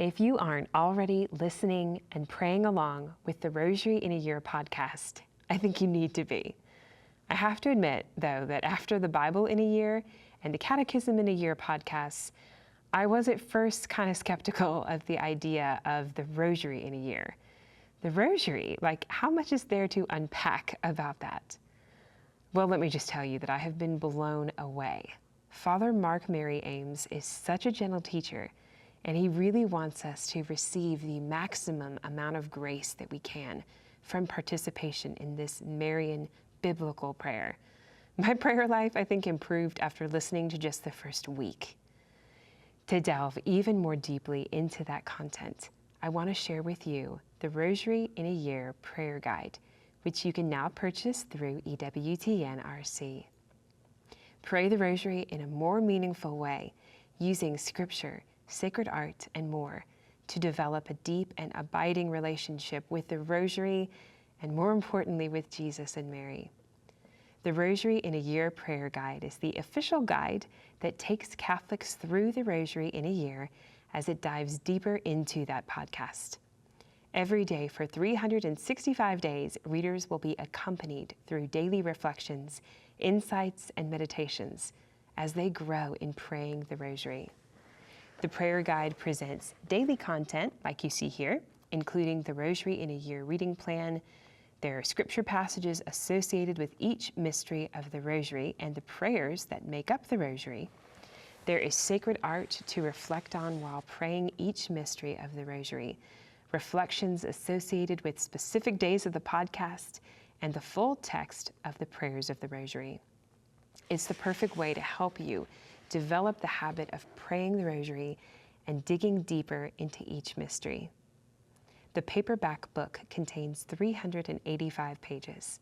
If you aren't already listening and praying along with the Rosary in a Year podcast, I think you need to be. I have to admit, though, that after the Bible in a Year and the Catechism in a Year podcasts, I was at first kind of skeptical of the idea of the Rosary in a Year. The Rosary, how much is there to unpack about that? Well, let me just tell you that I have been blown away. Father Mark Mary Ames is such a gentle teacher, and he really wants us to receive the maximum amount of grace that we can from participation in this Marian biblical prayer. My prayer life, I think, improved after listening to just the first week. To delve even more deeply into that content, I want to share with you the Rosary in a Year prayer guide, which you can now purchase through EWTN-RC. Pray the Rosary in a more meaningful way, using scripture, sacred art, and more to develop a deep and abiding relationship with the Rosary and, more importantly, with Jesus and Mary. The Rosary in a Year prayer guide is the official guide that takes Catholics through the Rosary in a year as it dives deeper into that podcast. Every day for 365 days, readers will be accompanied through daily reflections, insights, and meditations as they grow in praying the Rosary. The prayer guide presents daily content, like you see here, including the Rosary in a Year reading plan. There are scripture passages associated with each mystery of the Rosary and the prayers that make up the Rosary. There is sacred art to reflect on while praying each mystery of the Rosary, reflections associated with specific days of the podcast, and the full text of the prayers of the Rosary. It's the perfect way to help you develop the habit of praying the Rosary and digging deeper into each mystery. The paperback book contains 385 pages.